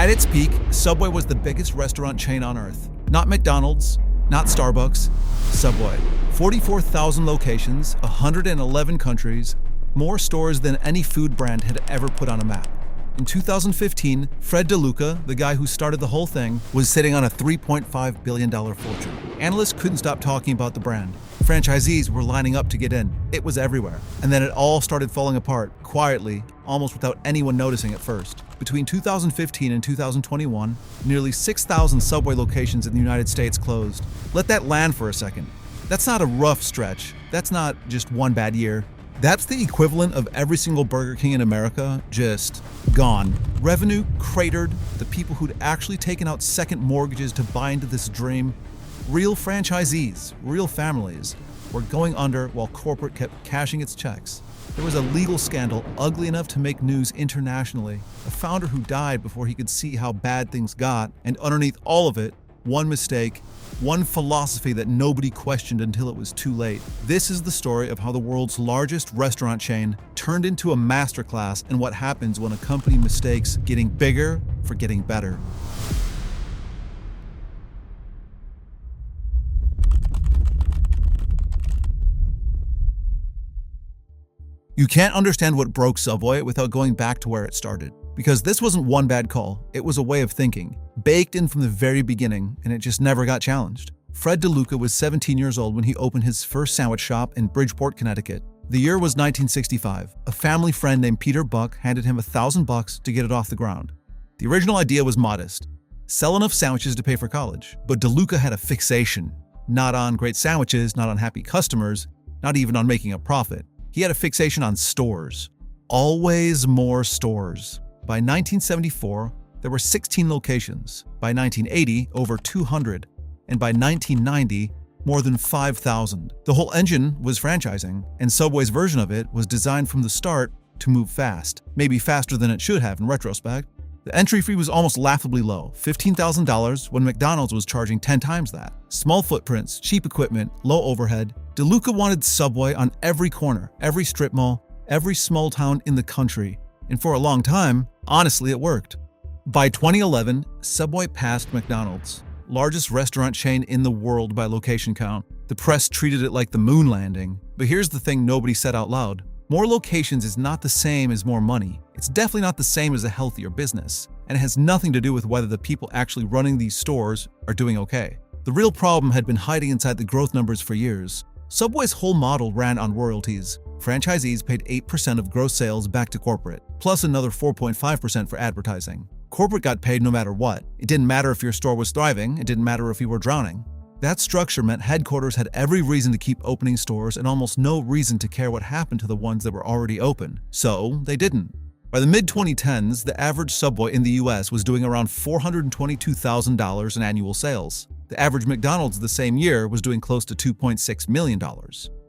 At its peak, Subway was the biggest restaurant chain on earth. Not McDonald's, not Starbucks, Subway. 44,000 locations, 111 countries, more stores than any food brand had ever put on a map. In 2015, Fred DeLuca, the guy who started the whole thing, was sitting on a $3.5 billion fortune. Analysts couldn't stop talking about the brand. Franchisees were lining up to get in. It was everywhere. And then it all started falling apart, quietly, almost without anyone noticing at first. Between 2015 and 2021, nearly 6,000 Subway locations in the United States closed. Let that land for a second. That's not a rough stretch. That's not just one bad year. That's the equivalent of every single Burger King in America just gone. Revenue cratered. The people who'd actually taken out second mortgages to buy into this dream, real franchisees, real families, were going under while corporate kept cashing its checks. There was a legal scandal ugly enough to make news internationally. A founder who died before he could see how bad things got, and underneath all of it, one mistake, one philosophy that nobody questioned until it was too late. This is the story of how the world's largest restaurant chain turned into a masterclass in what happens when a company mistakes getting bigger for getting better. You can't understand what broke Subway without going back to where it started. Because this wasn't one bad call, it was a way of thinking, baked in from the very beginning, and it just never got challenged. Fred DeLuca was 17 years old when he opened his first sandwich shop in Bridgeport, Connecticut. The year was 1965. A family friend named Peter Buck handed him $1,000 to get it off the ground. The original idea was modest: sell enough sandwiches to pay for college. But DeLuca had a fixation. Not on great sandwiches, not on happy customers, not even on making a profit. He had a fixation on stores. Always more stores. By 1974, there were 16 locations. By 1980, over 200. And by 1990, more than 5,000. The whole engine was franchising, and Subway's version of it was designed from the start to move fast. Maybe faster than it should have in retrospect. The entry fee was almost laughably low, $15,000, when McDonald's was charging 10 times that. Small footprints, cheap equipment, low overhead. DeLuca wanted Subway on every corner, every strip mall, every small town in the country. And for a long time, honestly, it worked. By 2011, Subway passed McDonald's, largest restaurant chain in the world by location count. The press treated it like the moon landing. But here's the thing nobody said out loud. More locations is not the same as more money. It's definitely not the same as a healthier business. And it has nothing to do with whether the people actually running these stores are doing okay. The real problem had been hiding inside the growth numbers for years. Subway's whole model ran on royalties. Franchisees paid 8% of gross sales back to corporate, plus another 4.5% for advertising. Corporate got paid no matter what. It didn't matter if your store was thriving, it didn't matter if you were drowning. That structure meant headquarters had every reason to keep opening stores and almost no reason to care what happened to the ones that were already open. So, they didn't. By the mid-2010s, the average Subway in the US was doing around $422,000 in annual sales. The average McDonald's the same year was doing close to $2.6 million.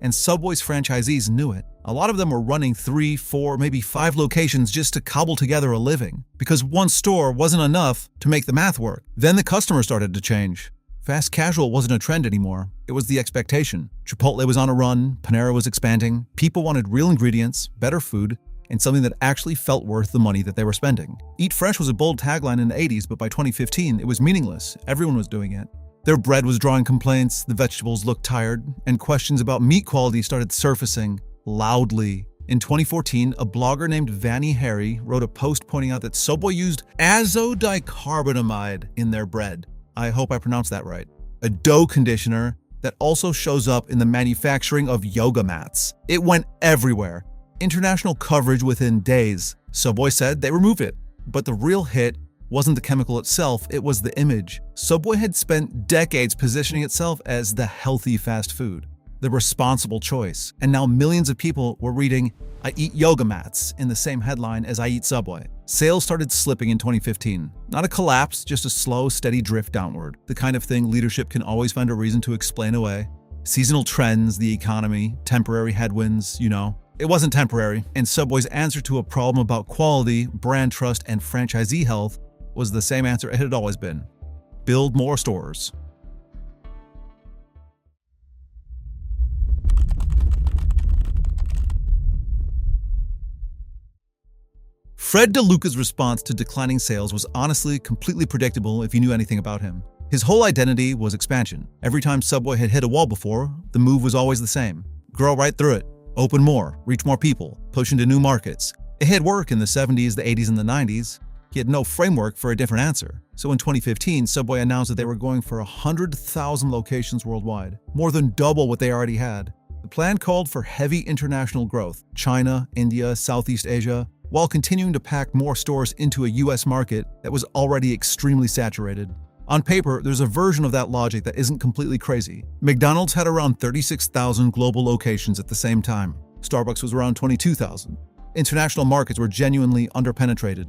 And Subway's franchisees knew it. A lot of them were running 3, 4, maybe 5 locations just to cobble together a living, because one store wasn't enough to make the math work. Then the customers started to change. Fast casual wasn't a trend anymore. It was the expectation. Chipotle was on a run, Panera was expanding. People wanted real ingredients, better food, and something that actually felt worth the money that they were spending. Eat Fresh was a bold tagline in the 80s, but by 2015, it was meaningless. Everyone was doing it. Their bread was drawing complaints, the vegetables looked tired, and questions about meat quality started surfacing loudly. In 2014, a blogger named Vanny Harry wrote a post pointing out that Subway used azodicarbonamide in their bread. I hope I pronounced that right. A dough conditioner that also shows up in the manufacturing of yoga mats. It went everywhere. International coverage within days. Subway said they removed it. But the real hit wasn't the chemical itself, it was the image. Subway had spent decades positioning itself as the healthy fast food, the responsible choice. And now millions of people were reading, "I eat yoga mats," in the same headline as "I eat Subway." Sales started slipping in 2015. Not a collapse, just a slow, steady drift downward. The kind of thing leadership can always find a reason to explain away. Seasonal trends, the economy, temporary headwinds, you know. It wasn't temporary, and Subway's answer to a problem about quality, brand trust, and franchisee health was the same answer it had always been: build more stores. Fred DeLuca's response to declining sales was honestly completely predictable if you knew anything about him. His whole identity was expansion. Every time Subway had hit a wall before, the move was always the same. Grow right through it. Open more, reach more people, push into new markets. It had worked in the 70s, the 80s, and the 90s. He had no framework for a different answer. So in 2015, Subway announced that they were going for 100,000 locations worldwide, more than double what they already had. The plan called for heavy international growth, China, India, Southeast Asia, while continuing to pack more stores into a US market that was already extremely saturated. On paper, there's a version of that logic that isn't completely crazy. McDonald's had around 36,000 global locations at the same time. Starbucks was around 22,000. International markets were genuinely underpenetrated.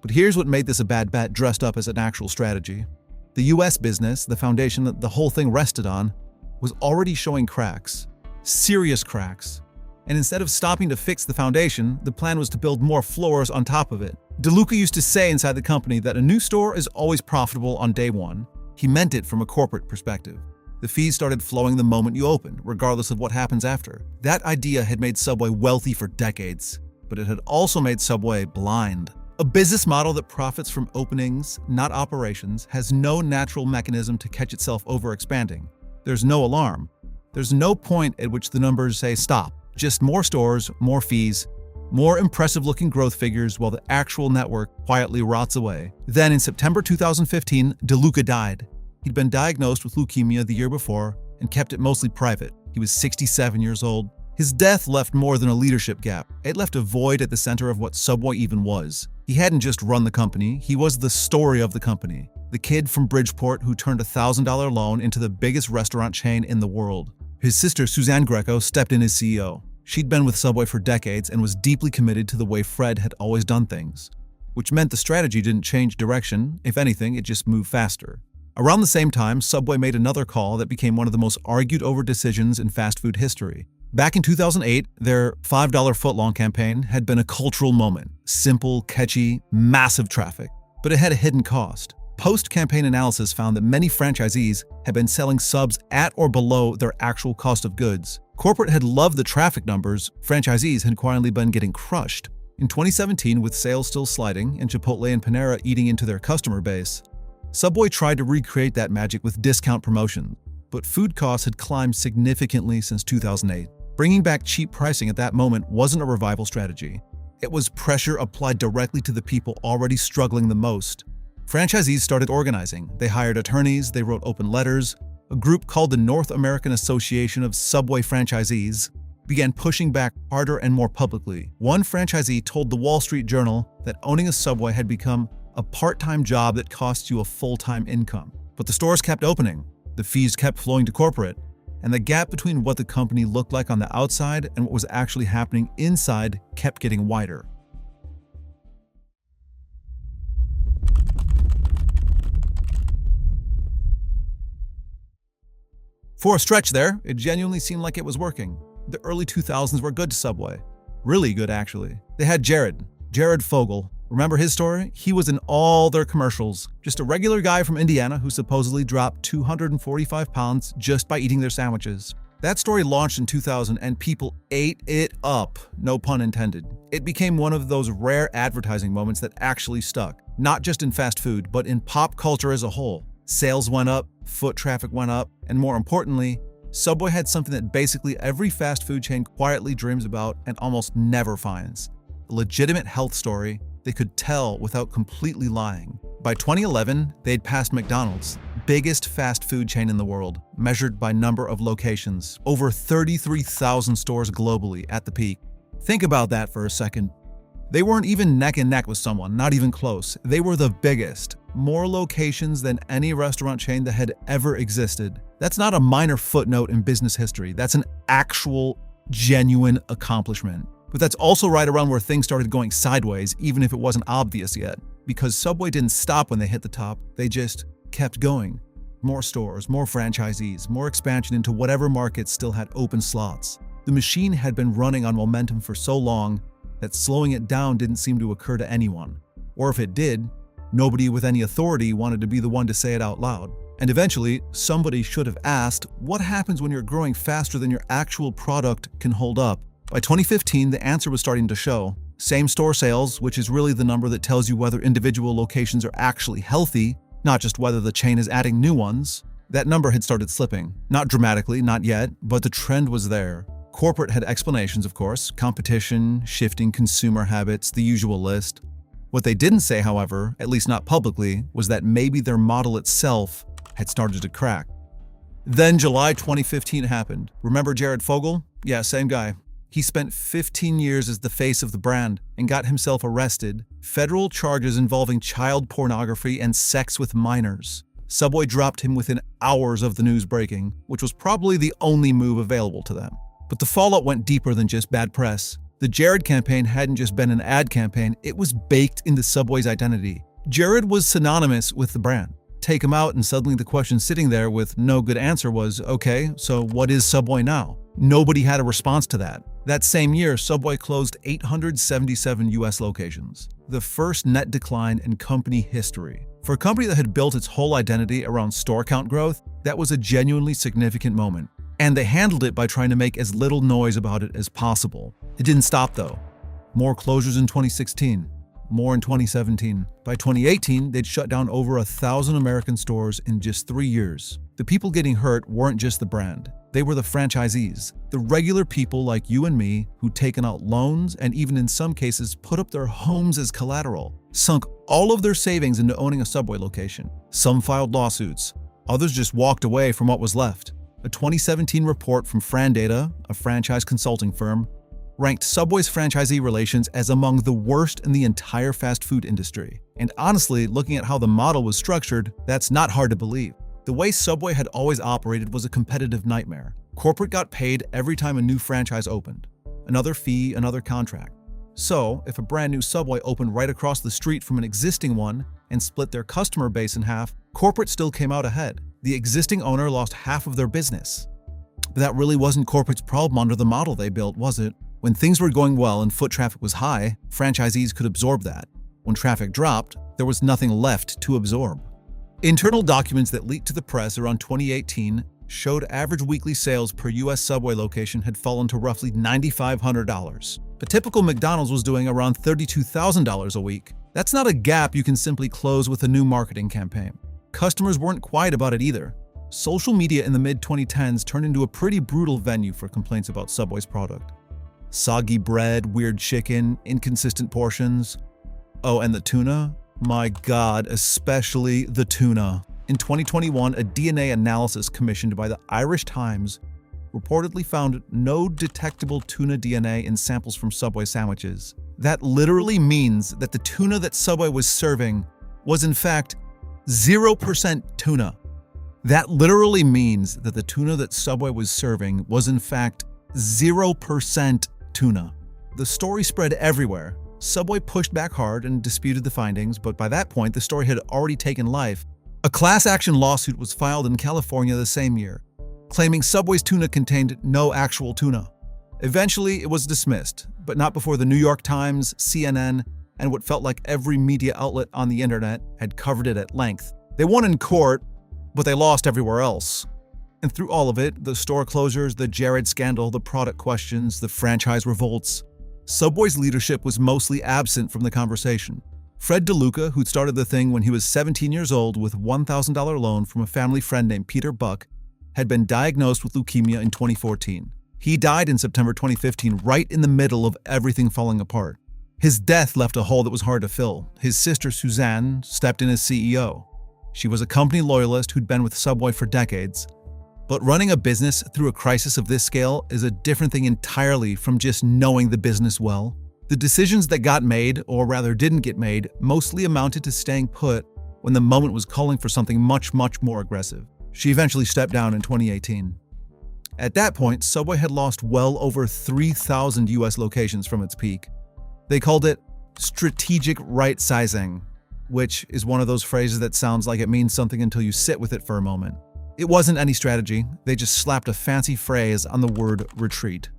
But here's what made this a bad bet dressed up as an actual strategy. The US business, the foundation that the whole thing rested on, was already showing cracks. Serious cracks. And instead of stopping to fix the foundation, the plan was to build more floors on top of it. DeLuca used to say inside the company that a new store is always profitable on day one. He meant it from a corporate perspective. The fees started flowing the moment you open, regardless of what happens after. That idea had made Subway wealthy for decades, but it had also made Subway blind. A business model that profits from openings, not operations, has no natural mechanism to catch itself overexpanding. There's no alarm. There's no point at which the numbers say stop. Just more stores, more fees, more impressive-looking growth figures while the actual network quietly rots away. Then in September 2015, DeLuca died. He'd been diagnosed with leukemia the year before and kept it mostly private. He was 67 years old. His death left more than a leadership gap. It left a void at the center of what Subway even was. He hadn't just run the company, he was the story of the company. The kid from Bridgeport who turned a $1,000 loan into the biggest restaurant chain in the world. His sister, Suzanne Greco, stepped in as CEO. She'd been with Subway for decades and was deeply committed to the way Fred had always done things, which meant the strategy didn't change direction. If anything, it just moved faster. Around the same time, Subway made another call that became one of the most argued over decisions in fast food history. Back in 2008, their $5 footlong campaign had been a cultural moment. Simple, catchy, massive traffic. But it had a hidden cost. Post-campaign analysis found that many franchisees had been selling subs at or below their actual cost of goods. Corporate had loved the traffic numbers, franchisees had quietly been getting crushed. In 2017, with sales still sliding and Chipotle and Panera eating into their customer base, Subway tried to recreate that magic with discount promotion, but food costs had climbed significantly since 2008. Bringing back cheap pricing at that moment wasn't a revival strategy. It was pressure applied directly to the people already struggling the most. Franchisees started organizing. They hired attorneys, they wrote open letters. A group called the North American Association of Subway Franchisees began pushing back harder and more publicly. One franchisee told the Wall Street Journal that owning a Subway had become a part-time job that costs you a full-time income. But the stores kept opening, the fees kept flowing to corporate, and the gap between what the company looked like on the outside and what was actually happening inside kept getting wider. For a stretch there, it genuinely seemed like it was working. The early 2000s were good to Subway. Really good, actually. They had Jared Fogle. Remember his story? He was in all their commercials. Just a regular guy from Indiana who supposedly dropped 245 pounds just by eating their sandwiches. That story launched in 2000 and people ate it up, no pun intended. It became one of those rare advertising moments that actually stuck, not just in fast food, but in pop culture as a whole. Sales went up, foot traffic went up, and more importantly, Subway had something that basically every fast food chain quietly dreams about and almost never finds. A legitimate health story they could tell without completely lying. By 2011, they'd passed McDonald's, biggest fast food chain in the world, measured by number of locations. Over 33,000 stores globally at the peak. Think about that for a second. They weren't even neck and neck with someone, not even close. They were the biggest. More locations than any restaurant chain that had ever existed. That's not a minor footnote in business history. That's an actual, genuine accomplishment. But that's also right around where things started going sideways, even if it wasn't obvious yet. Because Subway didn't stop when they hit the top, they just kept going. More stores, more franchisees, more expansion into whatever markets still had open slots. The machine had been running on momentum for so long that slowing it down didn't seem to occur to anyone. Or if it did, nobody with any authority wanted to be the one to say it out loud. And eventually, somebody should have asked, what happens when you're growing faster than your actual product can hold up? By 2015, the answer was starting to show. Same-store sales, which is really the number that tells you whether individual locations are actually healthy, not just whether the chain is adding new ones, that number had started slipping. Not dramatically, not yet, but the trend was there. Corporate had explanations, of course: competition, shifting consumer habits, the usual list. What they didn't say, however, at least not publicly, was that maybe their model itself had started to crack. Then July 2015 happened. Remember Jared Fogle? Yeah, same guy. He spent 15 years as the face of the brand and got himself arrested. Federal charges involving child pornography and sex with minors. Subway dropped him within hours of the news breaking, which was probably the only move available to them. But the fallout went deeper than just bad press. The Jared campaign hadn't just been an ad campaign, it was baked into Subway's identity. Jared was synonymous with the brand. Take him out and suddenly the question sitting there with no good answer was, okay, so what is Subway now? Nobody had a response to that. That same year, Subway closed 877 US locations, the first net decline in company history. For a company that had built its whole identity around store count growth, that was a genuinely significant moment. And they handled it by trying to make as little noise about it as possible. It didn't stop though. More closures in 2016, more in 2017. By 2018, they'd shut down over 1,000 American stores in just 3 years. The people getting hurt weren't just the brand. They were the franchisees, the regular people like you and me who'd taken out loans and even in some cases put up their homes as collateral, sunk all of their savings into owning a Subway location. Some filed lawsuits, others just walked away from what was left. A 2017 report from FranData, a franchise consulting firm, ranked Subway's franchisee relations as among the worst in the entire fast food industry. And honestly, looking at how the model was structured, that's not hard to believe. The way Subway had always operated was a competitive nightmare. Corporate got paid every time a new franchise opened. Another fee, another contract. So, if a brand new Subway opened right across the street from an existing one and split their customer base in half, corporate still came out ahead. The existing owner lost half of their business. But that really wasn't corporate's problem under the model they built, was it? When things were going well and foot traffic was high, franchisees could absorb that. When traffic dropped, there was nothing left to absorb. Internal documents that leaked to the press around 2018 showed average weekly sales per US Subway location had fallen to roughly $9,500. A typical McDonald's was doing around $32,000 a week. That's not a gap you can simply close with a new marketing campaign. Customers weren't quiet about it either. Social media in the mid-2010s turned into a pretty brutal venue for complaints about Subway's product. Soggy bread, weird chicken, inconsistent portions. Oh, and the tuna? My God, especially the tuna. In 2021, a DNA analysis commissioned by the Irish Times reportedly found no detectable tuna DNA in samples from Subway sandwiches. That literally means that the tuna that Subway was serving was in fact 0% tuna. That literally means that the tuna that Subway was serving was in fact 0% tuna. The story spread everywhere. Subway pushed back hard and disputed the findings, but by that point the story had already taken life. A class action lawsuit was filed in California the same year, claiming Subway's tuna contained no actual tuna. Eventually it was dismissed, but not before the New York Times, CNN, and what felt like every media outlet on the internet had covered it at length. They won in court, but they lost everywhere else. And through all of it, the store closures, the Jared scandal, the product questions, the franchise revolts, Subway's leadership was mostly absent from the conversation. Fred DeLuca, who'd started the thing when he was 17 years old with a $1,000 loan from a family friend named Peter Buck, had been diagnosed with leukemia in 2014. He died in September 2015, right in the middle of everything falling apart. His death left a hole that was hard to fill. His sister Suzanne stepped in as CEO. She was a company loyalist who'd been with Subway for decades. But running a business through a crisis of this scale is a different thing entirely from just knowing the business well. The decisions that got made, or rather didn't get made, mostly amounted to staying put when the moment was calling for something much more aggressive. She eventually stepped down in 2018. At that point, Subway had lost well over 3,000 US locations from its peak. They called it strategic right-sizing, which is one of those phrases that sounds like it means something until you sit with it for a moment. It wasn't any strategy, they just slapped a fancy phrase on the word retreat.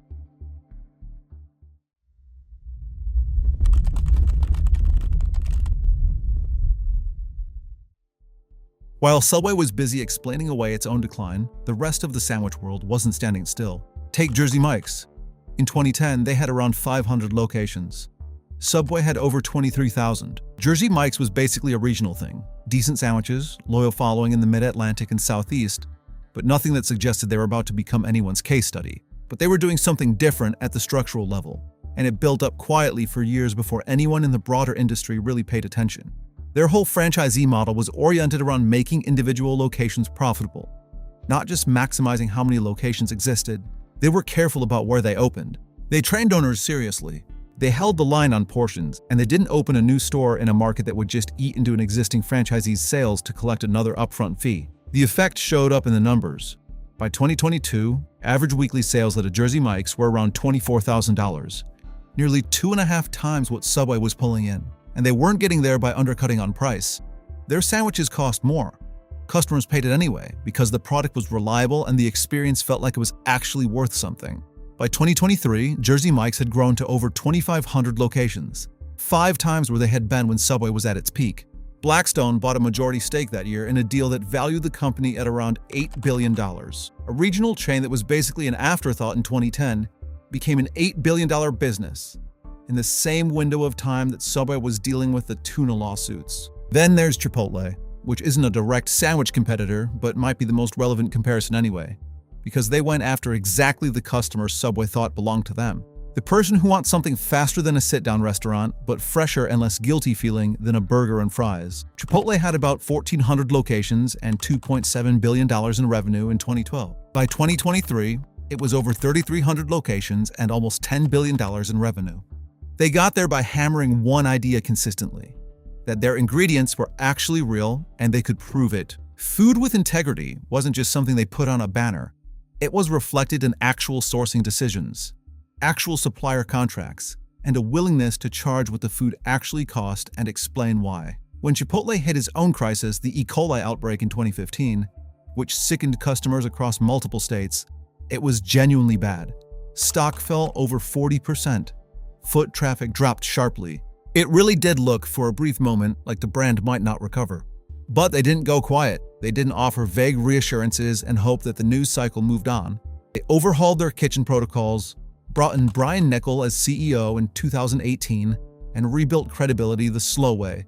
While Subway was busy explaining away its own decline, the rest of the sandwich world wasn't standing still. Take Jersey Mike's. In 2010, they had around 500 locations. Subway had over 23,000. Jersey Mike's was basically a regional thing. Decent sandwiches, loyal following in the Mid-Atlantic and Southeast, but nothing that suggested they were about to become anyone's case study. But they were doing something different at the structural level, and it built up quietly for years before anyone in the broader industry really paid attention. Their whole franchisee model was oriented around making individual locations profitable, not just maximizing how many locations existed. They were careful about where they opened. They trained owners seriously. They held the line on portions, and they didn't open a new store in a market that would just eat into an existing franchisee's sales to collect another upfront fee. The effect showed up in the numbers. By 2022, average weekly sales at a Jersey Mike's were around $24,000, nearly 2.5 times what Subway was pulling in. And they weren't getting there by undercutting on price. Their sandwiches cost more. Customers paid it anyway because the product was reliable and the experience felt like it was actually worth something. By 2023, Jersey Mike's had grown to over 2,500 locations, 5 times where they had been when Subway was at its peak. Blackstone bought a majority stake that year in a deal that valued the company at around $8 billion. A regional chain that was basically an afterthought in 2010 became an $8 billion business in the same window of time that Subway was dealing with the tuna lawsuits. Then there's Chipotle, which isn't a direct sandwich competitor, but might be the most relevant comparison anyway, because they went after exactly the customer Subway thought belonged to them. The person who wants something faster than a sit-down restaurant, but fresher and less guilty feeling than a burger and fries. Chipotle had about 1,400 locations and $2.7 billion in revenue in 2012. By 2023, it was over 3,300 locations and almost $10 billion in revenue. They got there by hammering one idea consistently, that their ingredients were actually real and they could prove it. Food with integrity wasn't just something they put on a banner. It was reflected in actual sourcing decisions, actual supplier contracts, and a willingness to charge what the food actually cost and explain why. When Chipotle hit its own crisis, the E. coli outbreak in 2015, which sickened customers across multiple states, it was genuinely bad. Stock fell over 40%. Foot traffic dropped sharply. It really did look for a brief moment like the brand might not recover. But they didn't go quiet. They didn't offer vague reassurances and hope that the news cycle moved on. They overhauled their kitchen protocols, brought in Brian Nickel as CEO in 2018, and rebuilt credibility the slow way.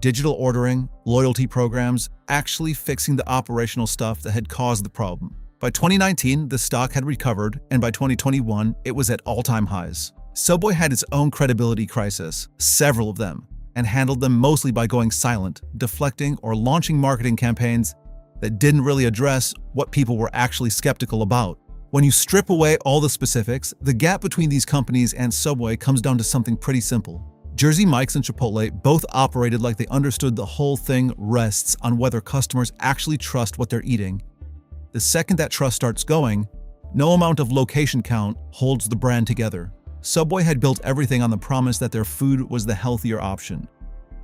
Digital ordering, loyalty programs, actually fixing the operational stuff that had caused the problem. By 2019, the stock had recovered, and by 2021, it was at all-time highs. Subway had its own credibility crisis, several of them, and handled them mostly by going silent, deflecting, or launching marketing campaigns that didn't really address what people were actually skeptical about. When you strip away all the specifics, the gap between these companies and Subway comes down to something pretty simple. Jersey Mike's and Chipotle both operated like they understood the whole thing rests on whether customers actually trust what they're eating. The second that trust starts going, no amount of location count holds the brand together. Subway had built everything on the promise that their food was the healthier option.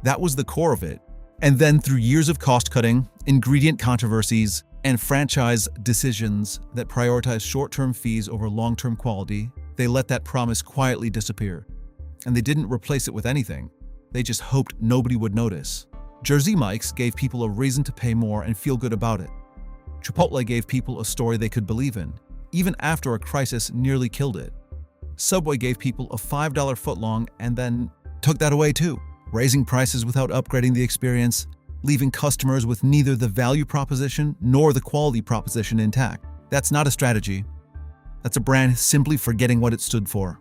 That was the core of it. And then through years of cost-cutting, ingredient controversies, and franchise decisions that prioritized short-term fees over long-term quality, they let that promise quietly disappear. And they didn't replace it with anything. They just hoped nobody would notice. Jersey Mike's gave people a reason to pay more and feel good about it. Chipotle gave people a story they could believe in, even after a crisis nearly killed it. Subway gave people a $5 footlong and then took that away too, raising prices without upgrading the experience, leaving customers with neither the value proposition nor the quality proposition intact. That's not a strategy. That's a brand simply forgetting what it stood for.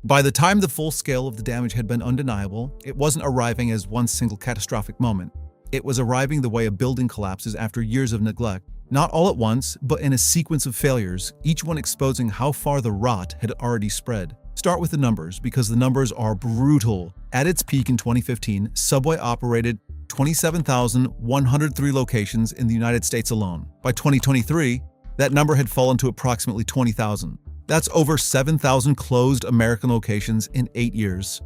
By the time the full scale of the damage had been undeniable, it wasn't arriving as one single catastrophic moment. It was arriving the way a building collapses after years of neglect. Not all at once, but in a sequence of failures, each one exposing how far the rot had already spread. Start with the numbers, because the numbers are brutal. At its peak in 2015, Subway operated 27,103 locations in the United States alone. By 2023, that number had fallen to approximately 20,000. That's over 7,000 closed American locations in 8 years.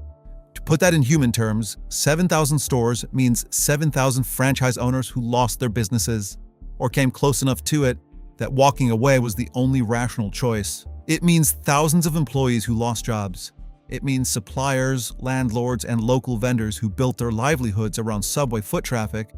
To put that in human terms, 7,000 stores means 7,000 franchise owners who lost their businesses, or came close enough to it that walking away was the only rational choice. It means thousands of employees who lost jobs. It means suppliers, landlords, and local vendors who built their livelihoods around Subway foot traffic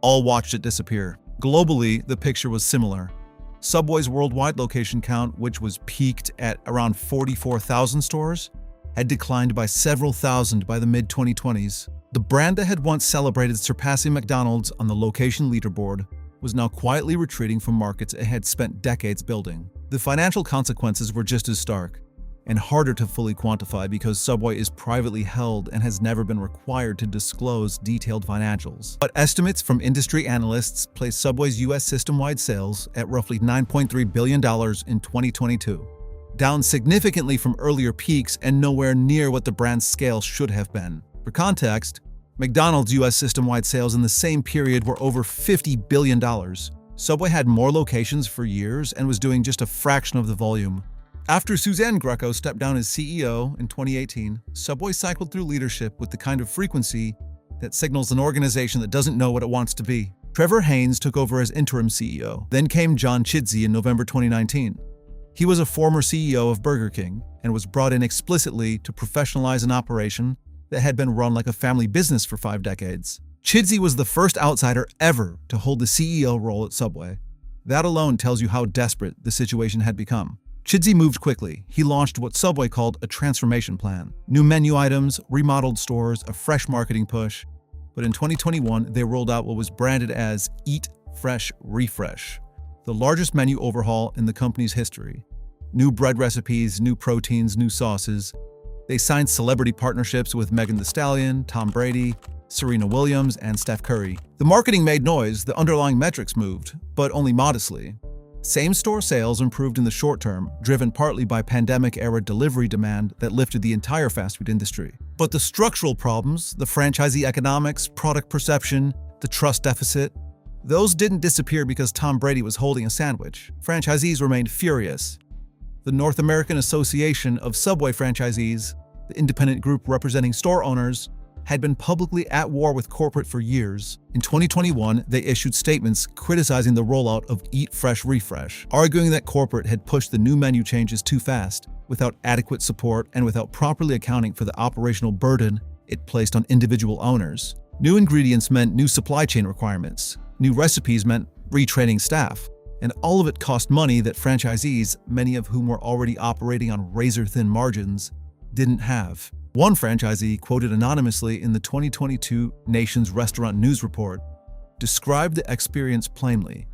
all watched it disappear. Globally, the picture was similar. Subway's worldwide location count, which was peaked at around 44,000 stores, had declined by several thousand by the mid-2020s. The brand that had once celebrated surpassing McDonald's on the location leaderboard was now quietly retreating from markets it had spent decades building. The financial consequences were just as stark, and harder to fully quantify because Subway is privately held and has never been required to disclose detailed financials. But estimates from industry analysts place Subway's U.S. system-wide sales at roughly $9.3 billion in 2022, down significantly from earlier peaks and nowhere near what the brand's scale should have been. For context, McDonald's U.S. system-wide sales in the same period were over $50 billion. Subway had more locations for years and was doing just a fraction of the volume. After Suzanne Greco stepped down as CEO in 2018, Subway cycled through leadership with the kind of frequency that signals an organization that doesn't know what it wants to be. Trevor Haynes took over as interim CEO. Then came John Chidsey in November 2019. He was a former CEO of Burger King and was brought in explicitly to professionalize an operation that had been run like a family business for 5 decades. Chidsey was the first outsider ever to hold the CEO role at Subway. That alone tells you how desperate the situation had become. Chidsey moved quickly. He launched what Subway called a transformation plan. New menu items, remodeled stores, a fresh marketing push. But in 2021, they rolled out what was branded as Eat Fresh Refresh, the largest menu overhaul in the company's history. New bread recipes, new proteins, new sauces. They signed celebrity partnerships with Megan Thee Stallion, Tom Brady, Serena Williams, and Steph Curry. The marketing made noise, the underlying metrics moved, but only modestly. Same-store sales improved in the short term, driven partly by pandemic-era delivery demand that lifted the entire fast food industry. But the structural problems, the franchisee economics, product perception, the trust deficit, those didn't disappear because Tom Brady was holding a sandwich. Franchisees remained furious. The North American Association of Subway Franchisees, the independent group representing store owners, had been publicly at war with corporate for years. In 2021, they issued statements criticizing the rollout of Eat Fresh Refresh, arguing that corporate had pushed the new menu changes too fast, without adequate support and without properly accounting for the operational burden it placed on individual owners. New ingredients meant new supply chain requirements. New recipes meant retraining staff. And all of it cost money that franchisees, many of whom were already operating on razor-thin margins, didn't have. One franchisee, quoted anonymously in the 2022 Nation's Restaurant News Report, described the experience plainly.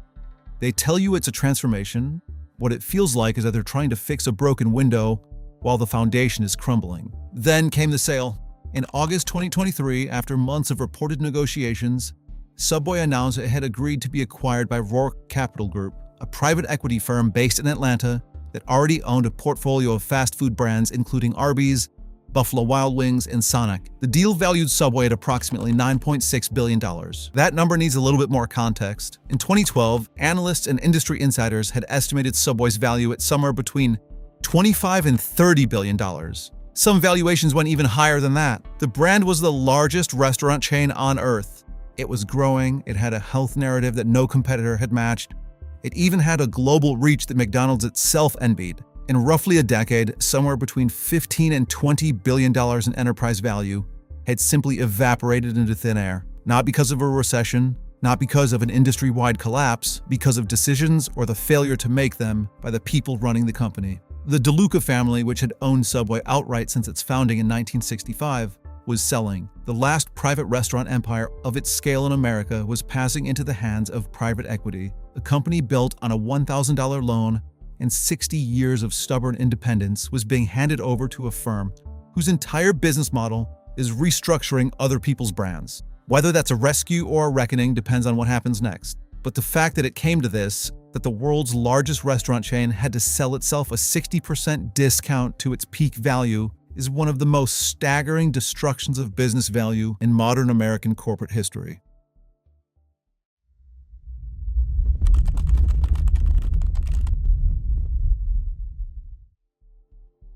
They tell you it's a transformation. What it feels like is that they're trying to fix a broken window while the foundation is crumbling. Then came the sale. In August 2023, after months of reported negotiations, Subway announced it had agreed to be acquired by Roark Capital Group, a private equity firm based in Atlanta that already owned a portfolio of fast food brands including Arby's, Buffalo Wild Wings, and Sonic. The deal valued Subway at approximately $9.6 billion. That number needs a little bit more context. In 2012, analysts and industry insiders had estimated Subway's value at somewhere between $25 and $30 billion. Some valuations went even higher than that. The brand was the largest restaurant chain on earth. It was growing, it had a health narrative that no competitor had matched. It even had a global reach that McDonald's itself envied. In roughly a decade, somewhere between $15 and $20 billion in enterprise value had simply evaporated into thin air. Not because of a recession, not because of an industry-wide collapse, because of decisions or the failure to make them by the people running the company. The DeLuca family, which had owned Subway outright since its founding in 1965, was selling. The last private restaurant empire of its scale in America was passing into the hands of private equity, a company built on a $1,000 loan and 60 years of stubborn independence was being handed over to a firm whose entire business model is restructuring other people's brands. Whether that's a rescue or a reckoning depends on what happens next. But the fact that it came to this, that the world's largest restaurant chain had to sell itself a 60% discount to its peak value, is one of the most staggering destructions of business value in modern American corporate history.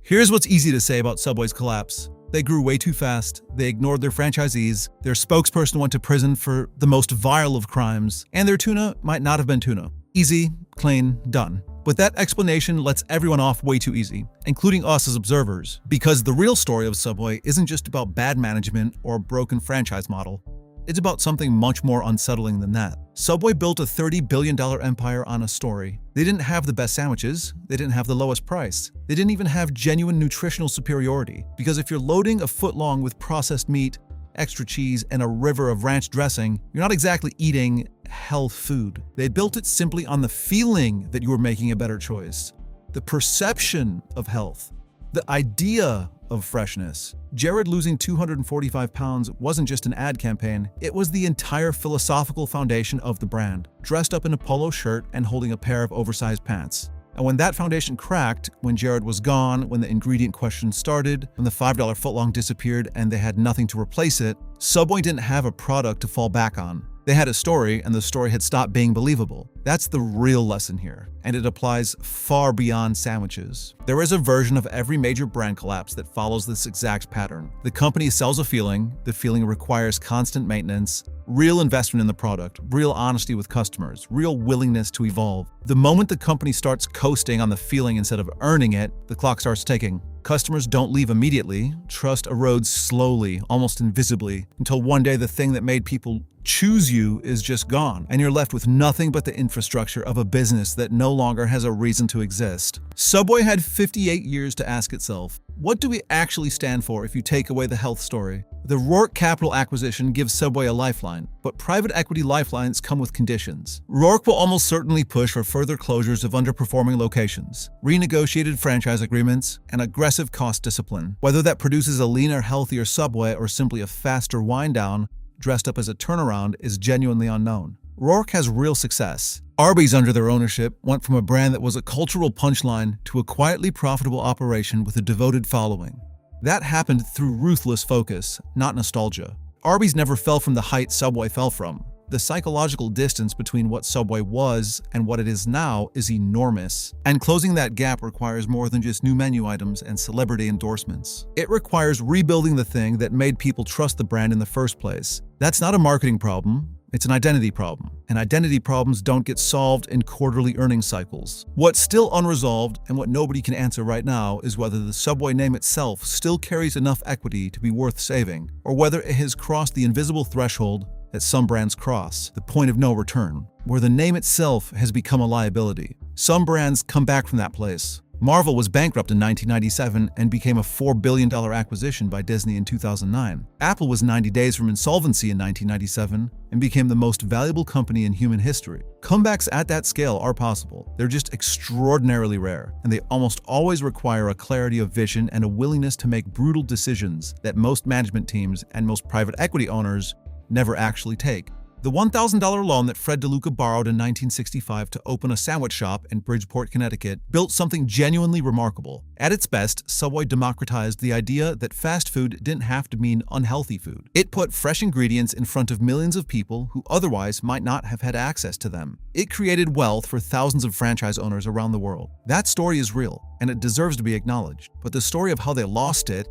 Here's what's easy to say about Subway's collapse. They grew way too fast, they ignored their franchisees, their spokesperson went to prison for the most vile of crimes, and their tuna might not have been tuna. Easy, clean, done. But that explanation lets everyone off way too easy, including us as observers, because the real story of Subway isn't just about bad management or a broken franchise model. It's about something much more unsettling than that. Subway built a $30 billion empire on a story. They didn't have the best sandwiches. They didn't have the lowest price. They didn't even have genuine nutritional superiority. Because if you're loading a foot long with processed meat, extra cheese, and a river of ranch dressing, you're not exactly eating health food. They built it simply on the feeling that you were making a better choice, the perception of health, the idea of freshness. Jared losing 245 pounds wasn't just an ad campaign, it was the entire philosophical foundation of the brand, dressed up in a polo shirt and holding a pair of oversized pants. And when that foundation cracked, when Jared was gone, when the ingredient question started, when the $5 footlong disappeared and they had nothing to replace it, Subway didn't have a product to fall back on. They had a story, and the story had stopped being believable. That's the real lesson here, and it applies far beyond sandwiches. There is a version of every major brand collapse that follows this exact pattern. The company sells a feeling, the feeling requires constant maintenance, real investment in the product, real honesty with customers, real willingness to evolve. The moment the company starts coasting on the feeling instead of earning it, the clock starts ticking. Customers don't leave immediately. Trust erodes slowly, almost invisibly, until one day the thing that made people choose you is just gone, and you're left with nothing but the infrastructure of a business that no longer has a reason to exist. Subway had 58 years to ask itself, what do we actually stand for if you take away the health story? The Roark Capital acquisition gives Subway a lifeline, but private equity lifelines come with conditions. Roark will almost certainly push for further closures of underperforming locations, renegotiated franchise agreements, and aggressive cost discipline. Whether that produces a leaner, healthier Subway or simply a faster wind-down, dressed up as a turnaround, is genuinely unknown. Roark has real success. Arby's, under their ownership, went from a brand that was a cultural punchline to a quietly profitable operation with a devoted following. That happened through ruthless focus, not nostalgia. Arby's never fell from the height Subway fell from. The psychological distance between what Subway was and what it is now is enormous, and closing that gap requires more than just new menu items and celebrity endorsements. It requires rebuilding the thing that made people trust the brand in the first place. That's not a marketing problem. It's an identity problem, and identity problems don't get solved in quarterly earnings cycles. What's still unresolved, and what nobody can answer right now, is whether the Subway name itself still carries enough equity to be worth saving, or whether it has crossed the invisible threshold that some brands cross, the point of no return, where the name itself has become a liability. Some brands come back from that place. Marvel was bankrupt in 1997 and became a $4 billion acquisition by Disney in 2009. Apple was 90 days from insolvency in 1997 and became the most valuable company in human history. Comebacks at that scale are possible. They're just extraordinarily rare, and they almost always require a clarity of vision and a willingness to make brutal decisions that most management teams and most private equity owners never actually take. The $1,000 loan that Fred DeLuca borrowed in 1965 to open a sandwich shop in Bridgeport, Connecticut, built something genuinely remarkable. At its best, Subway democratized the idea that fast food didn't have to mean unhealthy food. It put fresh ingredients in front of millions of people who otherwise might not have had access to them. It created wealth for thousands of franchise owners around the world. That story is real, and it deserves to be acknowledged. But the story of how they lost it,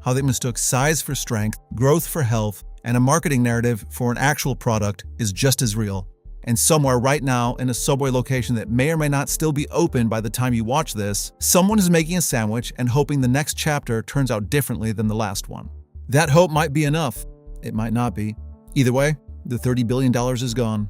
how they mistook size for strength, growth for health, and a marketing narrative for an actual product is just as real. And somewhere right now, in a Subway location that may or may not still be open by the time you watch this, someone is making a sandwich and hoping the next chapter turns out differently than the last one. That hope might be enough. It might not be. Either way, the $30 billion is gone.